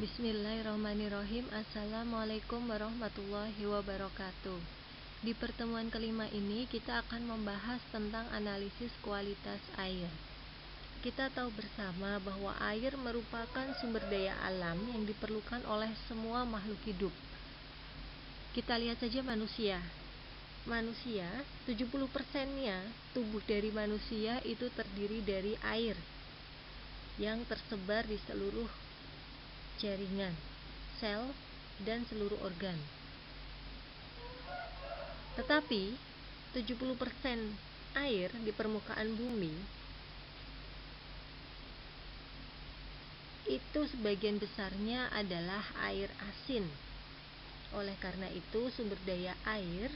Bismillahirrahmanirrahim. Assalamualaikum warahmatullahi wabarakatuh. Di pertemuan kelima ini kita akan membahas tentang analisis kualitas air. Kita tahu bersama bahwa air merupakan sumber daya alam yang diperlukan oleh semua makhluk hidup. Kita lihat saja manusia. 70%-nya tubuh dari manusia itu terdiri dari air yang tersebar di seluruh jaringan, sel, dan seluruh organ. Tetapi 70% air di permukaan bumi itu sebagian besarnya adalah air asin. Oleh karena itu, sumber daya air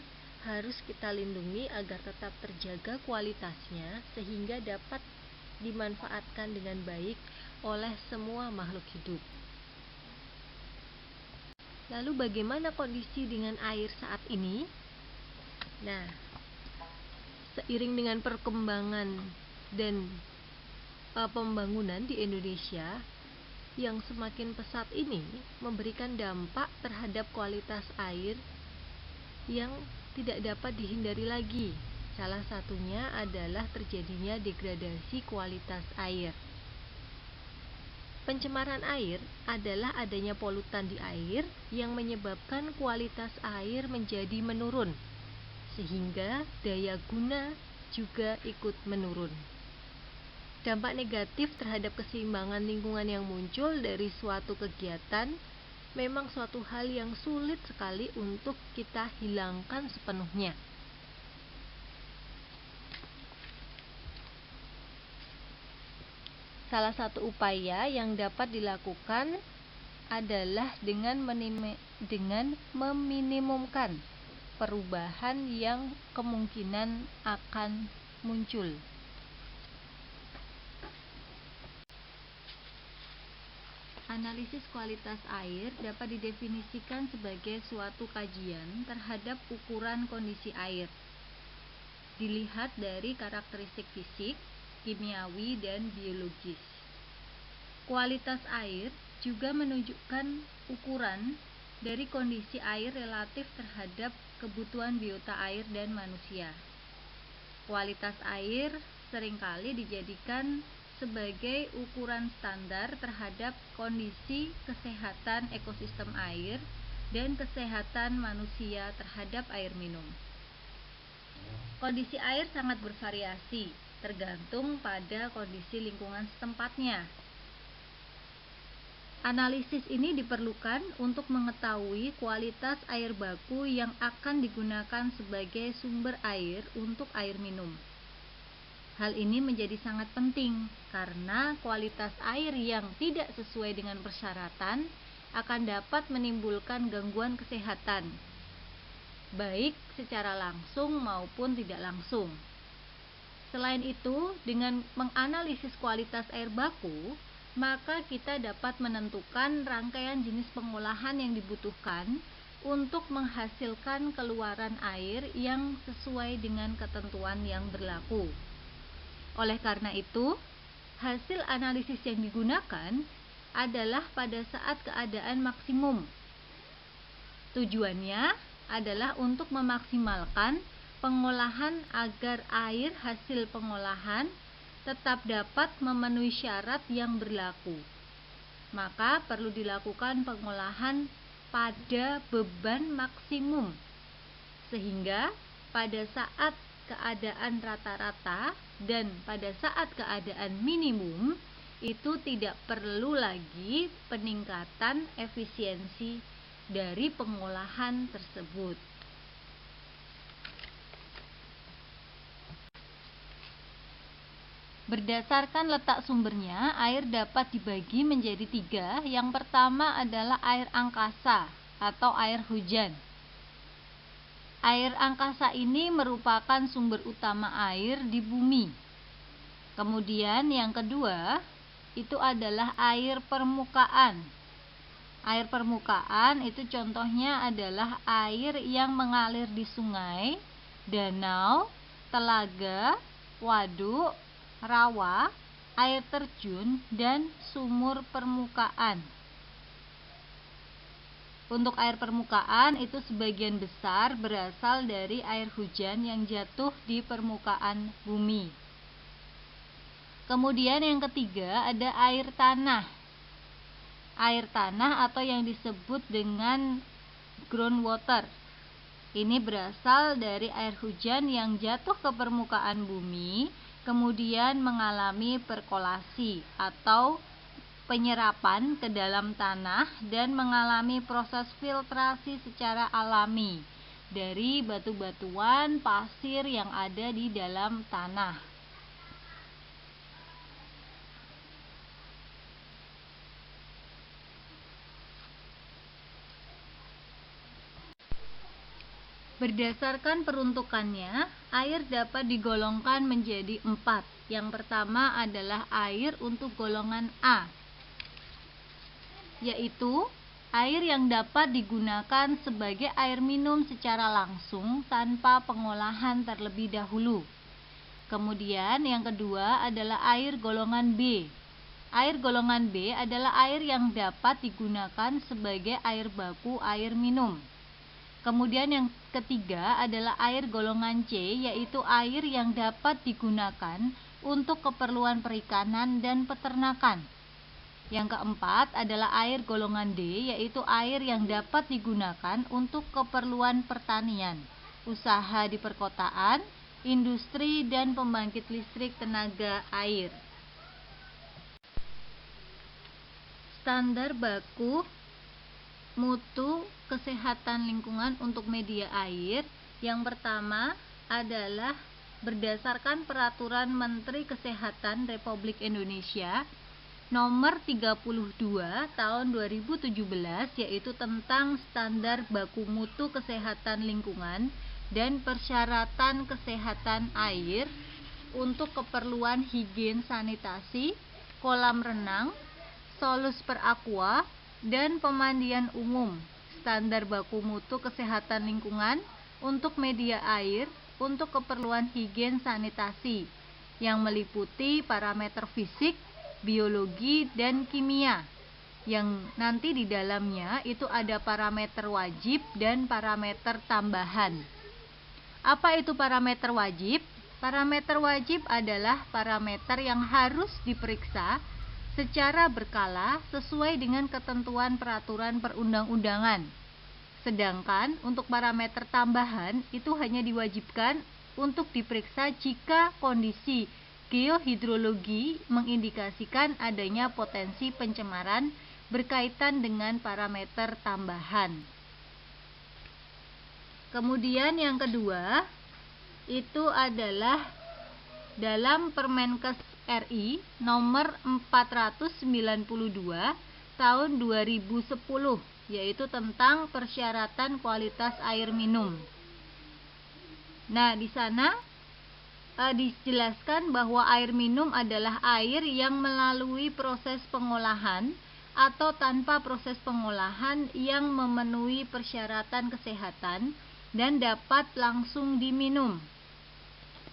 harus kita lindungi agar tetap terjaga kualitasnya sehingga dapat dimanfaatkan dengan baik oleh semua makhluk hidup. Lalu bagaimana kondisi dengan air saat ini? Nah, seiring dengan perkembangan dan pembangunan di Indonesia yang semakin pesat ini memberikan dampak terhadap kualitas air yang tidak dapat dihindari lagi. Salah satunya adalah terjadinya degradasi kualitas air. Pencemaran air adalah adanya polutan di air yang menyebabkan kualitas air menjadi menurun, sehingga daya guna juga ikut menurun. Dampak negatif terhadap keseimbangan lingkungan yang muncul dari suatu kegiatan memang suatu hal yang sulit sekali untuk kita hilangkan sepenuhnya. Salah satu upaya yang dapat dilakukan adalah dengan meminimumkan perubahan yang kemungkinan akan muncul. Analisis kualitas air dapat didefinisikan sebagai suatu kajian terhadap ukuran kondisi air. Dilihat dari karakteristik fisik, kimiawi, dan biologis. Kualitas air juga menunjukkan ukuran dari kondisi air relatif terhadap kebutuhan biota air dan manusia. Kualitas air seringkali dijadikan sebagai ukuran standar terhadap kondisi kesehatan ekosistem air dan kesehatan manusia terhadap air minum. Kondisi air sangat bervariasi, tergantung pada kondisi lingkungan setempatnya. Analisis ini diperlukan untuk mengetahui kualitas air baku yang akan digunakan sebagai sumber air untuk air minum. Hal ini menjadi sangat penting karena kualitas air yang tidak sesuai dengan persyaratan akan dapat menimbulkan gangguan kesehatan, baik secara langsung maupun tidak langsung. Selain itu, dengan menganalisis kualitas air baku, maka kita dapat menentukan rangkaian jenis pengolahan yang dibutuhkan untuk menghasilkan keluaran air yang sesuai dengan ketentuan yang berlaku. Oleh karena itu, hasil analisis yang digunakan adalah pada saat keadaan maksimum. Tujuannya adalah untuk memaksimalkan pengolahan agar air hasil pengolahan tetap dapat memenuhi syarat yang berlaku. Maka perlu dilakukan pengolahan pada beban maksimum, sehingga pada saat keadaan rata-rata dan pada saat keadaan minimum itu tidak perlu lagi peningkatan efisiensi dari pengolahan tersebut. Berdasarkan letak sumbernya, air dapat dibagi menjadi 3. Yang pertama adalah air angkasa atau air hujan. Air angkasa ini merupakan sumber utama air di bumi. Kemudian yang kedua, itu adalah air permukaan. Air permukaan itu contohnya adalah air yang mengalir di sungai, danau, telaga, waduk, rawa, air terjun, dan sumur permukaan. Untuk air permukaan itu sebagian besar berasal dari air hujan yang jatuh di permukaan bumi. Kemudian yang ketiga ada air tanah. Air tanah atau yang disebut dengan groundwater. Ini berasal dari air hujan yang jatuh ke permukaan bumi, kemudian mengalami perkolasi atau penyerapan ke dalam tanah dan mengalami proses filtrasi secara alami dari batu-batuan, pasir yang ada di dalam tanah. Berdasarkan peruntukannya, air dapat digolongkan menjadi 4. Yang pertama adalah air untuk golongan A, yaitu air yang dapat digunakan sebagai air minum secara langsung tanpa pengolahan terlebih dahulu. Kemudian yang kedua adalah air golongan B. Air golongan B adalah air yang dapat digunakan sebagai air baku air minum. Kemudian yang ketiga adalah air golongan C, yaitu air yang dapat digunakan untuk keperluan perikanan dan peternakan. Yang keempat adalah air golongan D, yaitu air yang dapat digunakan untuk keperluan pertanian, usaha di perkotaan, industri, dan pembangkit listrik tenaga air. Standar baku mutu kesehatan lingkungan untuk media air. Yang pertama adalah berdasarkan Peraturan Menteri Kesehatan Republik Indonesia Nomor 32 Tahun 2017, yaitu tentang standar baku mutu kesehatan lingkungan dan persyaratan kesehatan air untuk keperluan higien sanitasi, kolam renang, solus per aqua, dan pemandian umum. Standar baku mutu kesehatan lingkungan untuk media air untuk keperluan higien sanitasi yang meliputi parameter fisik, biologi, dan kimia, yang nanti di dalamnya itu ada parameter wajib dan parameter tambahan. Apa itu parameter wajib? Parameter wajib adalah parameter yang harus diperiksa secara berkala sesuai dengan ketentuan peraturan perundang-undangan. Sedangkan untuk parameter tambahan itu hanya diwajibkan untuk diperiksa jika kondisi geohidrologi mengindikasikan adanya potensi pencemaran berkaitan dengan parameter tambahan. Kemudian yang kedua itu adalah dalam Permenkes RI nomor 492 tahun 2010, yaitu tentang persyaratan kualitas air minum. Nah, di sana dijelaskan bahwa air minum adalah air yang melalui proses pengolahan atau tanpa proses pengolahan yang memenuhi persyaratan kesehatan dan dapat langsung diminum.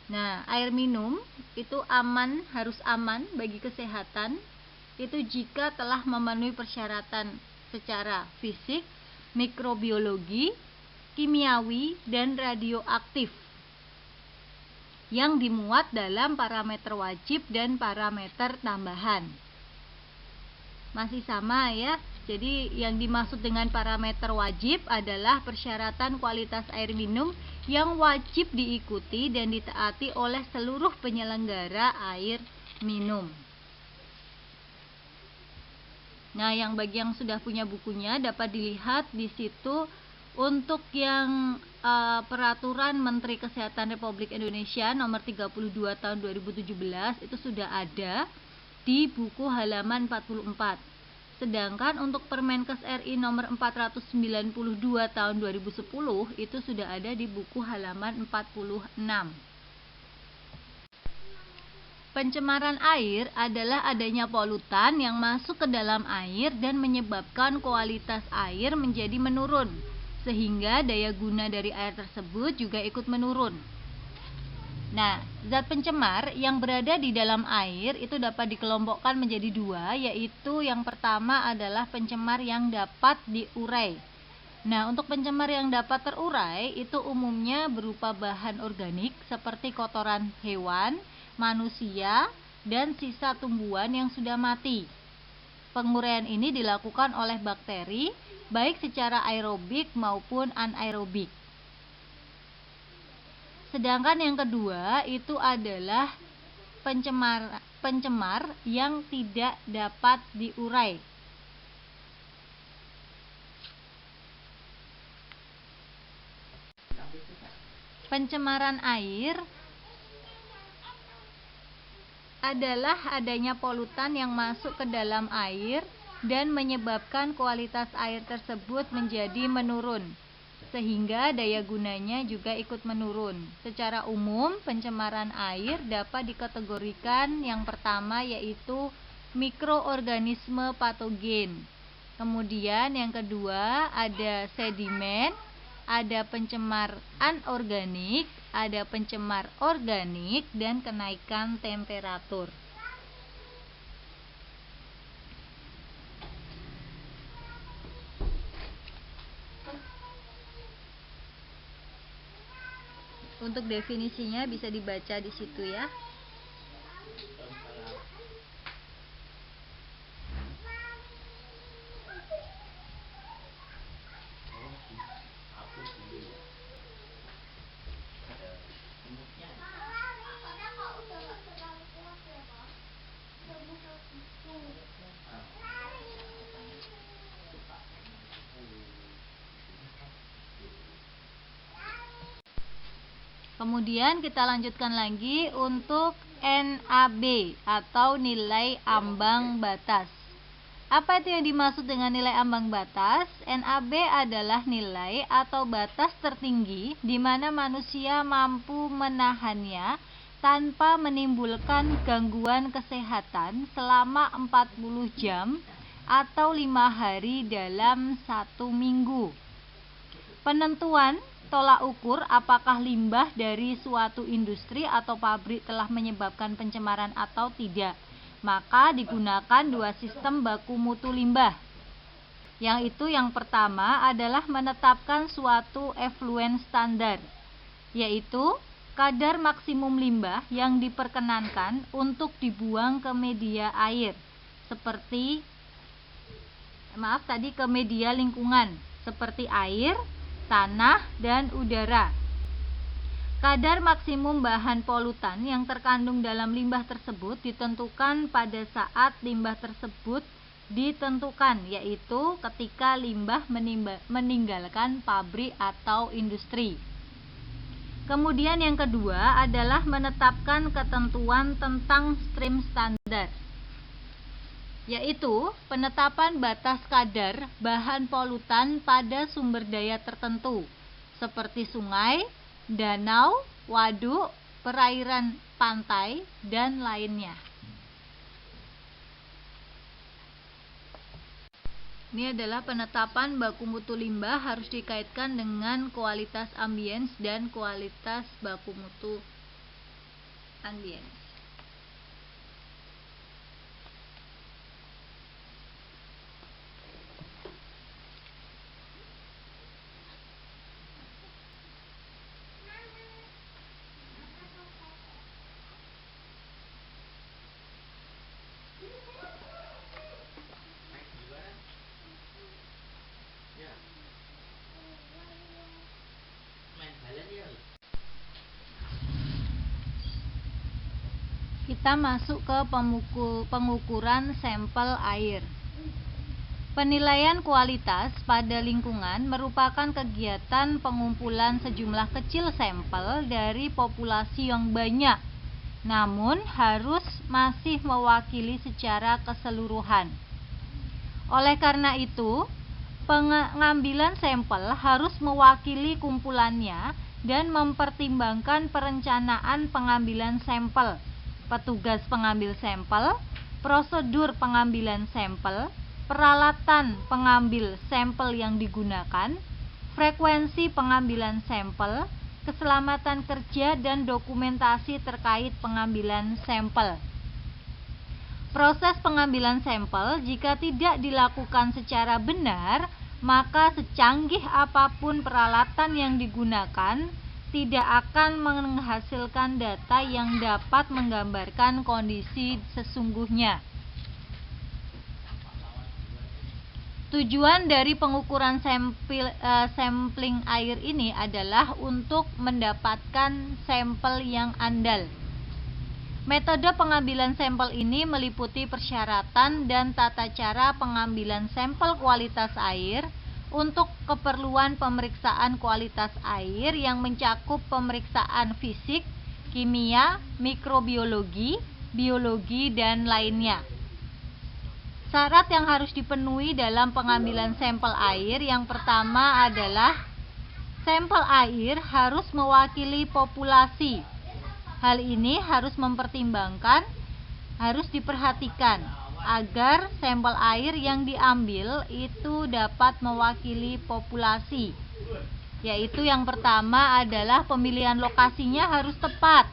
Nah, air minum itu harus aman bagi kesehatan itu jika telah memenuhi persyaratan secara fisik, mikrobiologi, kimiawi, dan radioaktif yang dimuat dalam parameter wajib dan parameter tambahan. Masih sama ya. Jadi yang dimaksud dengan parameter wajib adalah persyaratan kualitas air minum yang wajib diikuti dan ditaati oleh seluruh penyelenggara air minum. Nah, yang bagi yang sudah punya bukunya dapat dilihat di situ untuk yang Peraturan Menteri Kesehatan Republik Indonesia Nomor 32 Tahun 2017 itu sudah ada di buku halaman 44. Sedangkan untuk Permenkes RI nomor 492 tahun 2010 itu sudah ada di buku halaman 46. Pencemaran air adalah adanya polutan yang masuk ke dalam air dan menyebabkan kualitas air menjadi menurun, sehingga daya guna dari air tersebut juga ikut menurun. Nah, zat pencemar yang berada di dalam air itu dapat dikelompokkan menjadi dua, yaitu yang pertama adalah pencemar yang dapat diurai. Nah, untuk pencemar yang dapat terurai itu umumnya berupa bahan organik seperti kotoran hewan, manusia, dan sisa tumbuhan yang sudah mati. Penguraian ini dilakukan oleh bakteri baik secara aerobik maupun anaerobik. Sedangkan yang kedua itu adalah pencemar yang tidak dapat diurai. Pencemaran air adalah adanya polutan yang masuk ke dalam air dan menyebabkan kualitas air tersebut menjadi menurun, sehingga daya gunanya juga ikut menurun. Secara umum, pencemaran air dapat dikategorikan yang pertama yaitu mikroorganisme patogen. Kemudian yang kedua ada sedimen, ada pencemar anorganik, ada pencemar organik, dan kenaikan temperatur. Untuk definisinya bisa dibaca di situ ya. Kemudian kita lanjutkan lagi untuk NAB atau nilai ambang batas. Apa itu yang dimaksud dengan nilai ambang batas? NAB adalah nilai atau batas tertinggi di mana manusia mampu menahannya tanpa menimbulkan gangguan kesehatan selama 40 jam atau 5 hari dalam 1 minggu. Penentuan tolak ukur apakah limbah dari suatu industri atau pabrik telah menyebabkan pencemaran atau tidak, maka digunakan dua sistem baku mutu limbah. Yang pertama adalah menetapkan suatu effluent standar, yaitu kadar maksimum limbah yang diperkenankan untuk dibuang ke media air, ke media lingkungan seperti air, tanah, dan udara. Kadar maksimum bahan polutan yang terkandung dalam limbah tersebut ditentukan pada saat limbah tersebut ditentukan, yaitu ketika limbah meninggalkan pabrik atau industri. Kemudian yang kedua adalah menetapkan ketentuan tentang stream standar, yaitu penetapan batas kadar bahan polutan pada sumber daya tertentu seperti sungai, danau, waduk, perairan pantai, dan lainnya. Ini adalah penetapan baku mutu limbah harus dikaitkan dengan kualitas ambience dan kualitas baku mutu ambience. Kita masuk ke pengukuran sampel air. Penilaian kualitas pada lingkungan merupakan kegiatan pengumpulan sejumlah kecil sampel dari populasi yang banyak, namun harus masih mewakili secara keseluruhan. Oleh karena itu, pengambilan sampel harus mewakili kumpulannya dan mempertimbangkan perencanaan pengambilan sampel, petugas pengambil sampel, prosedur pengambilan sampel, peralatan pengambil sampel yang digunakan, frekuensi pengambilan sampel, keselamatan kerja, dan dokumentasi terkait pengambilan sampel. Proses pengambilan sampel jika tidak dilakukan secara benar, maka secanggih apapun peralatan yang digunakan, tidak akan menghasilkan data yang dapat menggambarkan kondisi sesungguhnya. Tujuan dari pengukuran sampling air ini adalah untuk mendapatkan sampel yang andal. Metode pengambilan sampel ini meliputi persyaratan dan tata cara pengambilan sampel kualitas air untuk keperluan pemeriksaan kualitas air yang mencakup pemeriksaan fisik, kimia, mikrobiologi, biologi, dan lainnya. Syarat yang harus dipenuhi dalam pengambilan sampel air yang pertama adalah sampel air harus mewakili populasi. Hal ini harus diperhatikan agar sampel air yang diambil itu dapat mewakili populasi. Yaitu yang pertama adalah pemilihan lokasinya harus tepat.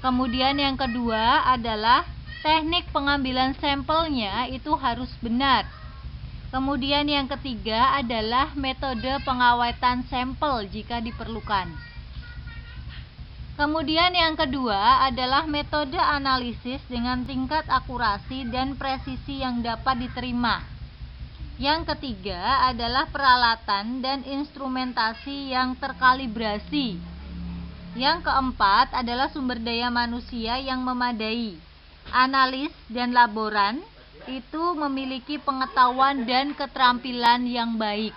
Kemudian yang kedua adalah teknik pengambilan sampelnya itu harus benar. Kemudian yang ketiga adalah metode pengawetan sampel jika diperlukan. Kemudian yang kedua adalah metode analisis dengan tingkat akurasi dan presisi yang dapat diterima. Yang ketiga adalah peralatan dan instrumentasi yang terkalibrasi. Yang keempat adalah sumber daya manusia yang memadai. Analis dan laboran itu memiliki pengetahuan dan keterampilan yang baik.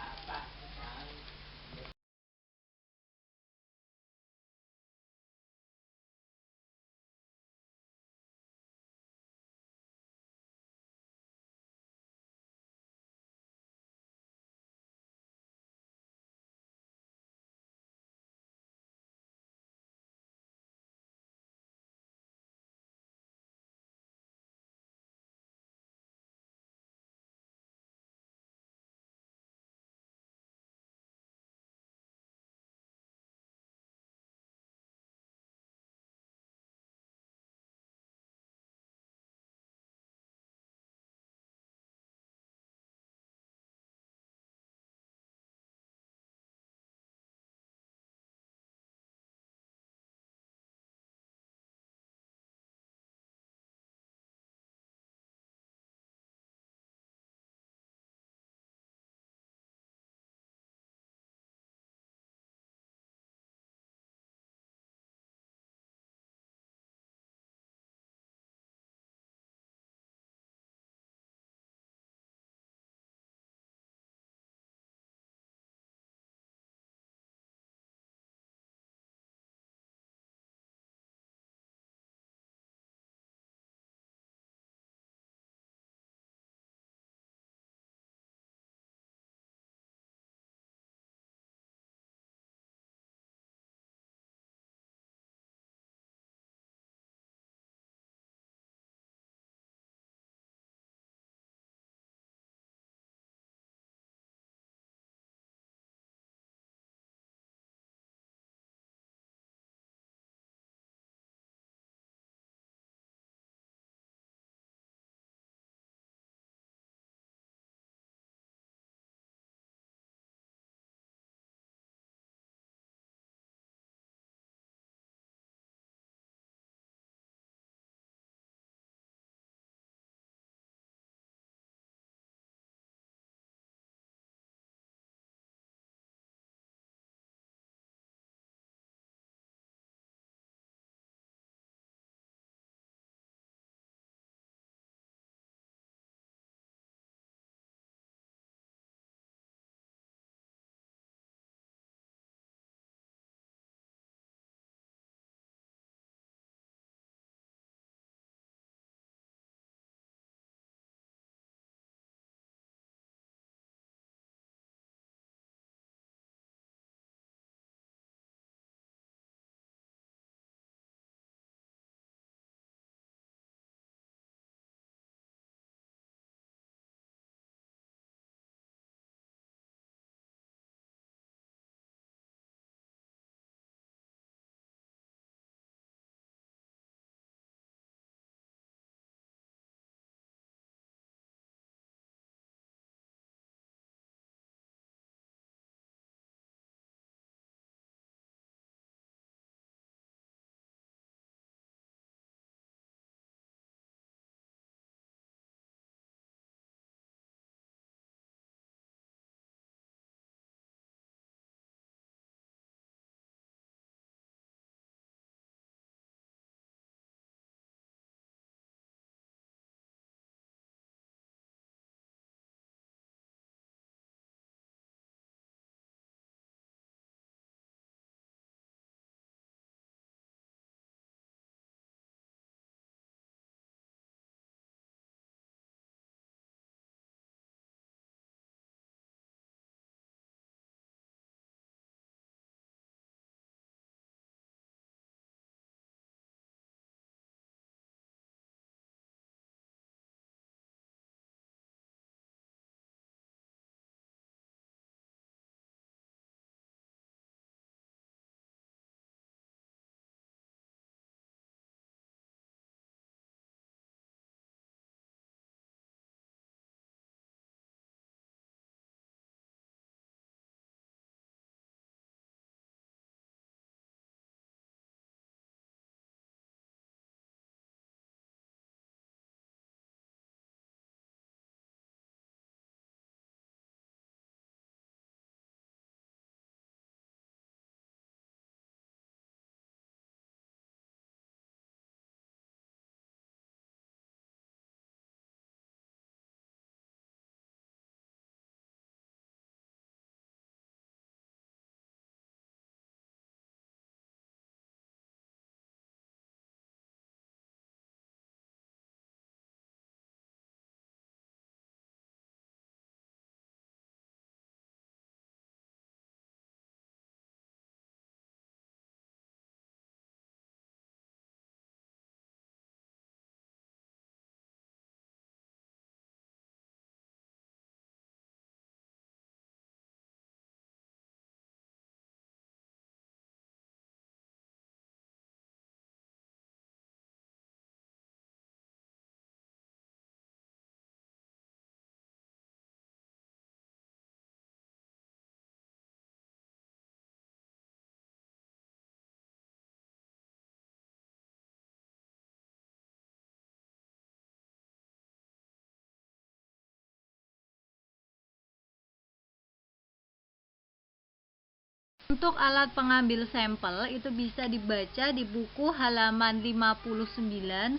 Untuk alat pengambil sampel itu bisa dibaca di buku halaman 59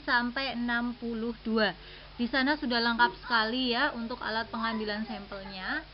sampai 62. Di sana sudah lengkap sekali ya untuk alat pengambilan sampelnya.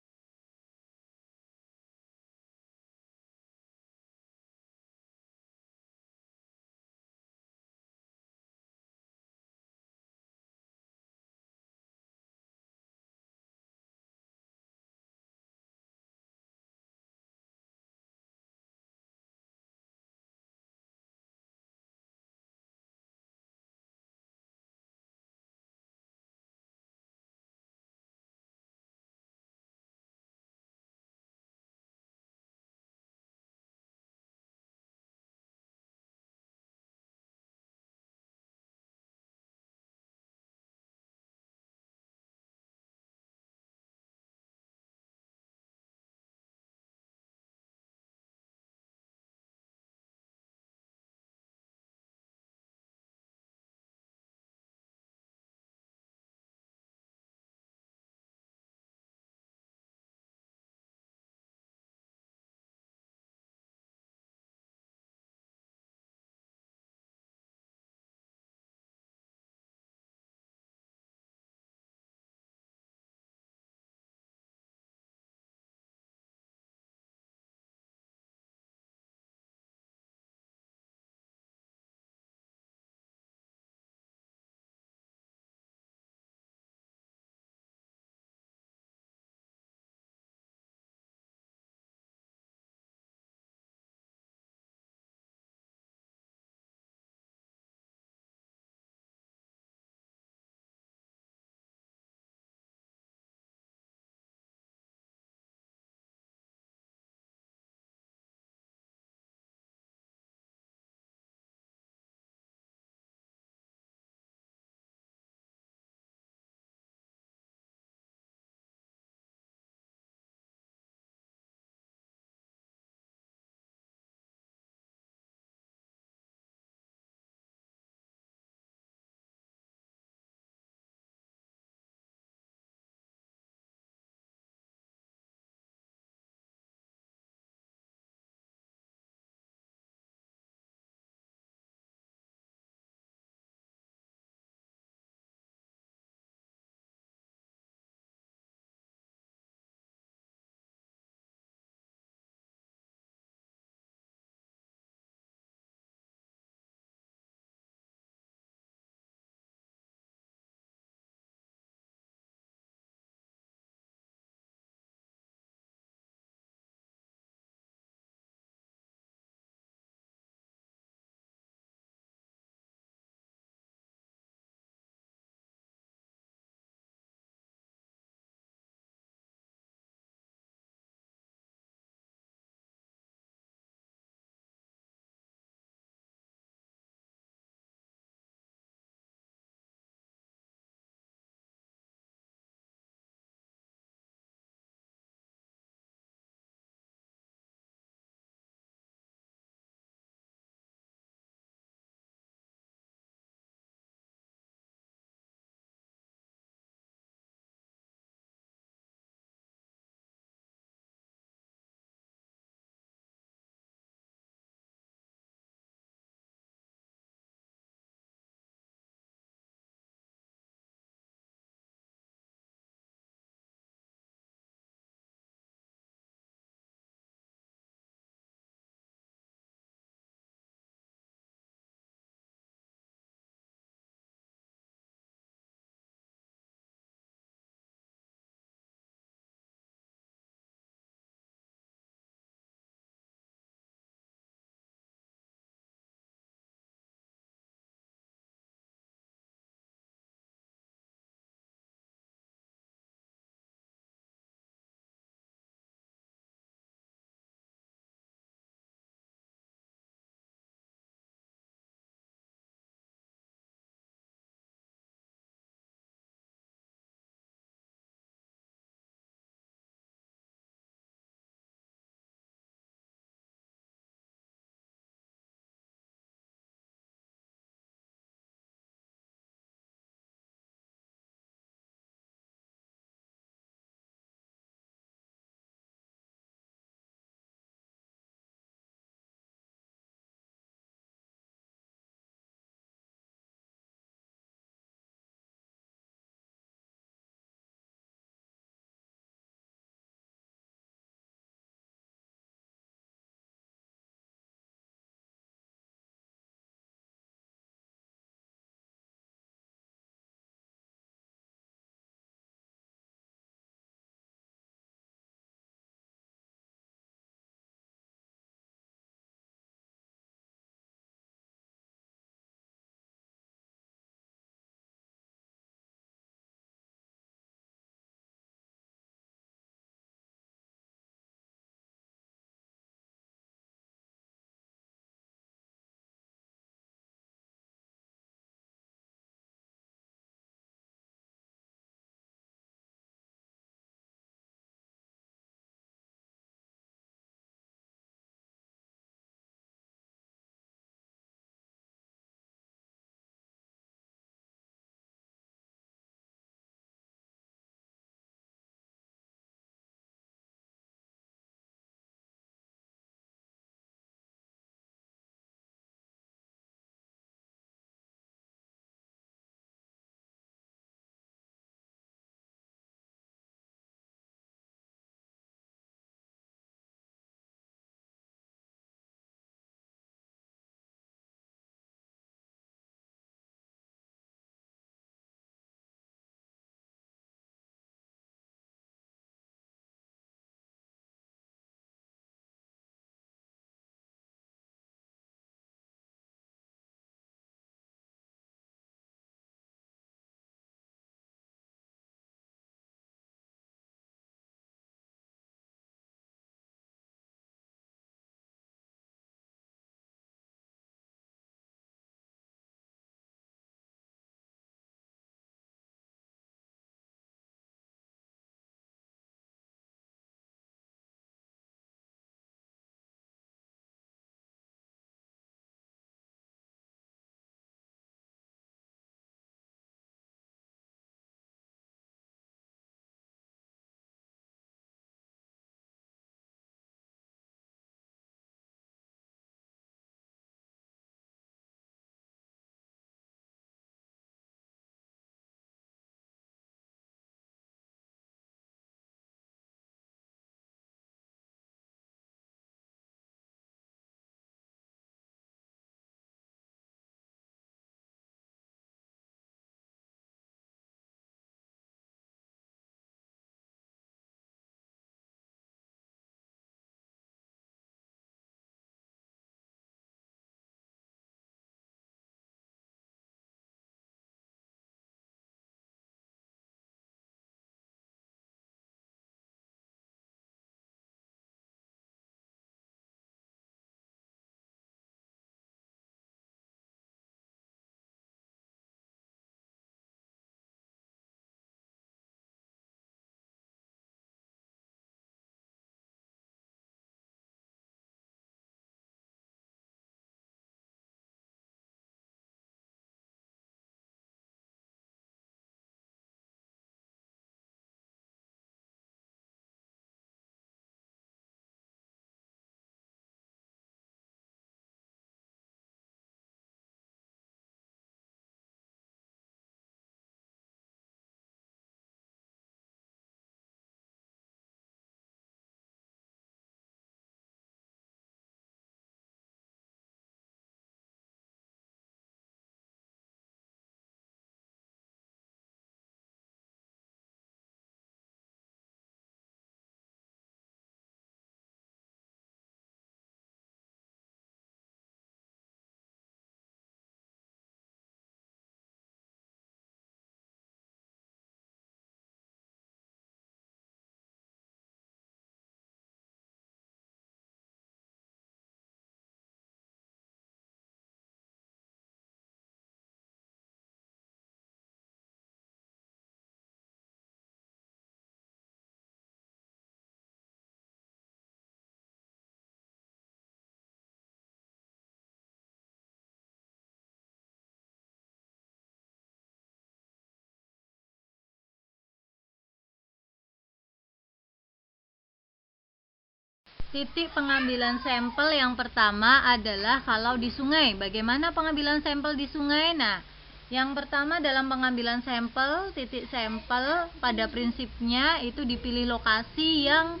Titik pengambilan sampel yang pertama adalah kalau di sungai. Bagaimana pengambilan sampel di sungai? Nah, yang pertama dalam pengambilan sampel, titik sampel pada prinsipnya itu dipilih lokasi yang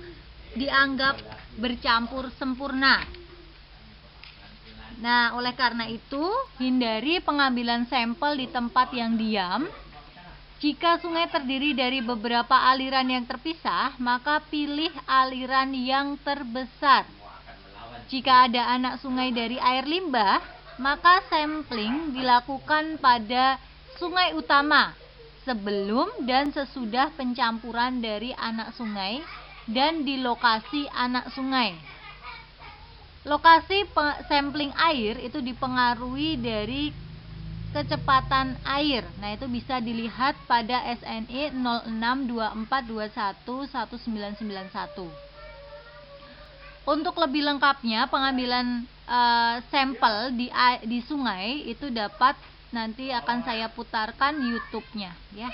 dianggap bercampur sempurna. Nah, oleh karena itu, hindari pengambilan sampel di tempat yang diam. Jika sungai terdiri dari beberapa aliran yang terpisah, maka pilih aliran yang terbesar. Jika ada anak sungai dari air limbah, maka sampling dilakukan pada sungai utama sebelum dan sesudah pencampuran dari anak sungai dan di lokasi anak sungai. Lokasi sampling air itu dipengaruhi dari kecepatan air. Nah, itu bisa dilihat pada SNI 0624211991. Untuk lebih lengkapnya pengambilan sampel di sungai itu dapat nanti akan saya putarkan YouTube-nya ya.